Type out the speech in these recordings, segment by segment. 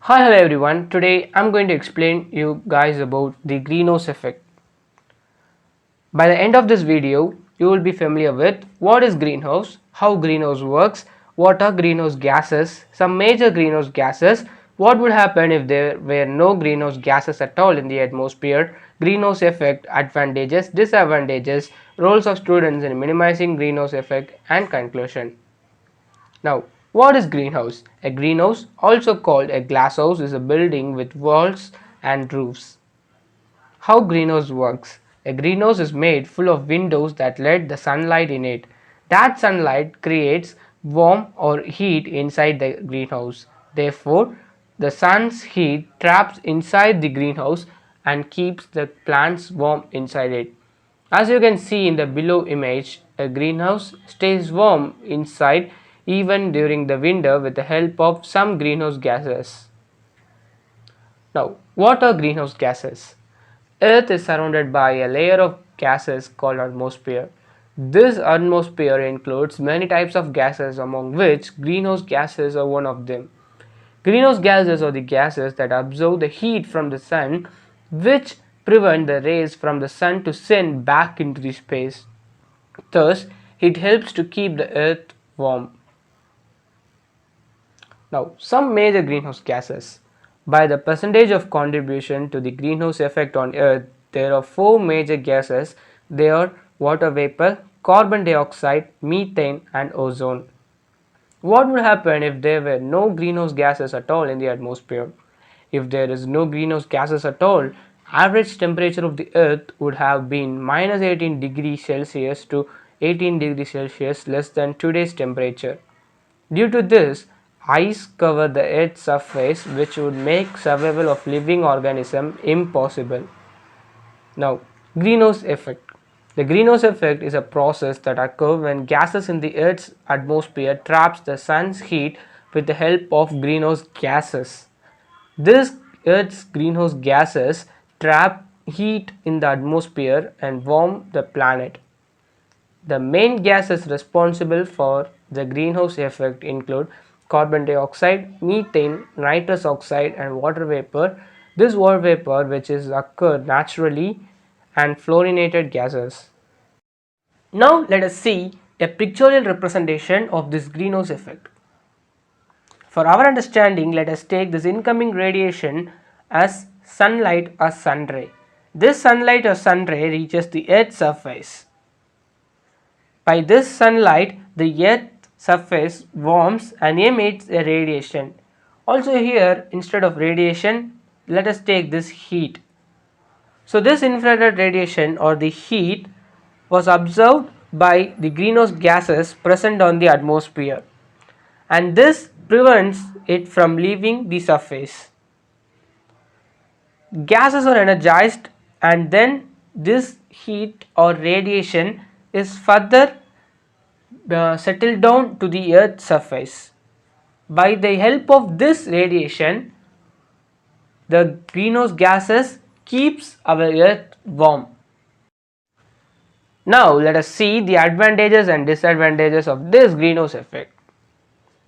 Hello everyone. Today I'm going to explain you guys about the greenhouse effect. By the end of this video, you will be familiar with what is greenhouse, how greenhouse works, what are greenhouse gases, some major greenhouse gases, what would happen if there were no greenhouse gases at all in the atmosphere, greenhouse effect, advantages, disadvantages, roles of students in minimizing greenhouse effect, and conclusion. Now, what is greenhouse? A greenhouse, also called a glasshouse, is a building with walls and roofs. How greenhouse works? A greenhouse is made full of windows that let the sunlight in it. That sunlight creates warmth or heat inside the greenhouse. Therefore, the sun's heat traps inside the greenhouse and keeps the plants warm inside it. As you can see in the below image, a greenhouse stays warm inside even during the winter with the help of some greenhouse gases. Now, what are greenhouse gases? Earth is surrounded by a layer of gases called atmosphere. This atmosphere includes many types of gases, among which greenhouse gases are one of them. Greenhouse gases are the gases that absorb the heat from the sun, which prevent the rays from the sun to send back into the space. Thus, it helps to keep the earth warm. Now, some major greenhouse gases. By the percentage of contribution to the greenhouse effect on earth, there are four major gases. They are water vapor, carbon dioxide, methane, and ozone. What would happen if there were no greenhouse gases at all in the atmosphere? If there is no greenhouse gases at all, average temperature of the earth would have been minus 18 degrees Celsius to 18 degrees Celsius less than today's temperature. Due to this, ice cover the earth's surface, which would make survival of living organisms impossible. Now, greenhouse effect. The greenhouse effect is a process that occurs when gases in the earth's atmosphere traps the sun's heat with the help of greenhouse gases. This earth's greenhouse gases trap heat in the atmosphere and warm the planet. The main gases responsible for the greenhouse effect include carbon dioxide, methane, nitrous oxide, and water vapor. This water vapor, which is occur naturally, and fluorinated gases. Now let us see a pictorial representation of this greenhouse effect. For our understanding, let us take this incoming radiation as sunlight or sun ray. This sunlight or sun ray reaches the earth's surface. By this sunlight, the earth's surface warms and emits a radiation. Also here, instead of radiation, let us take this heat. So this infrared radiation or the heat was absorbed by the greenhouse gases present on the atmosphere, and this prevents it from leaving the surface. Gases are energized, and then this heat or radiation is further settled down to the earth's surface. By the help of this radiation, the greenhouse gases keeps our earth warm. Now let us see the advantages and disadvantages of this greenhouse effect.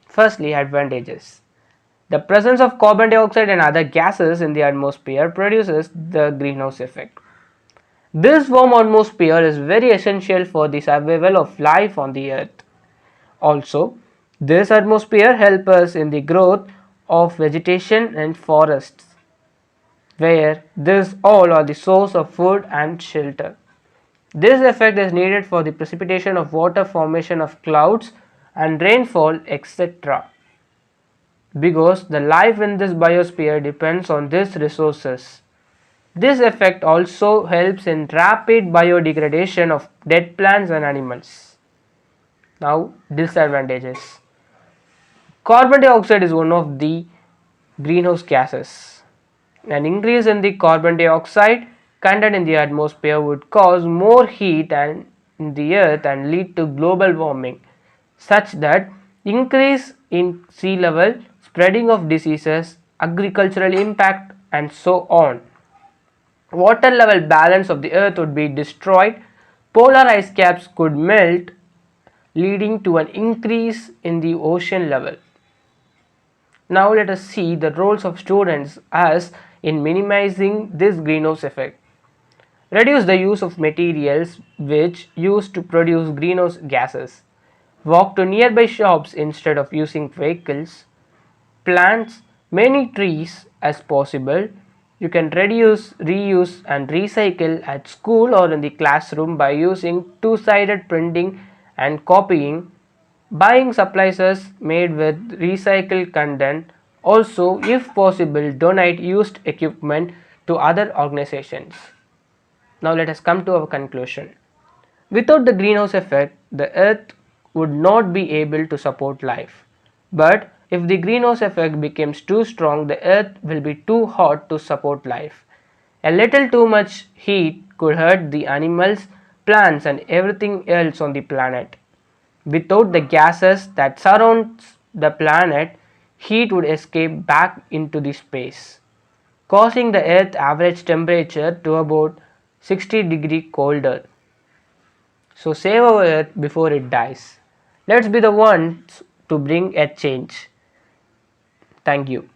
Firstly, advantages. The presence of carbon dioxide and other gases in the atmosphere produces the greenhouse effect. This warm atmosphere is very essential for the survival of life on the earth. Also, this atmosphere helps us in the growth of vegetation and forests, where these all are the source of food and shelter. This effect is needed for the precipitation of water, formation of clouds and rainfall, etc. Because the life in this biosphere depends on these resources. This effect also helps in rapid biodegradation of dead plants and animals. Now, disadvantages. Carbon dioxide is one of the greenhouse gases. An increase in the carbon dioxide content in the atmosphere would cause more heat in the earth and lead to global warming, such that increase in sea level, spreading of diseases, agricultural impact, and so on. Water level balance of the earth would be destroyed, polar ice caps could melt, leading to an increase in the ocean level. Now let us see the roles of students as in minimizing this greenhouse effect. Reduce the use of materials which used to produce greenhouse gases. Walk to nearby shops instead of using vehicles. Plant many trees as possible. You can reduce, reuse, and recycle at school or in the classroom by using two-sided printing and copying. Buying supplies made with recycled content. Also, if possible, donate used equipment to other organizations. Now, let us come to our conclusion. Without the greenhouse effect, the earth would not be able to support life. But if the greenhouse effect becomes too strong, the earth will be too hot to support life. A little too much heat could hurt the animals, plants, and everything else on the planet. Without the gases that surrounds the planet, heat would escape back into the space, causing the Earth's average temperature to about 60 degrees colder. So save our Earth before it dies. Let's be the ones to bring a change. Thank you.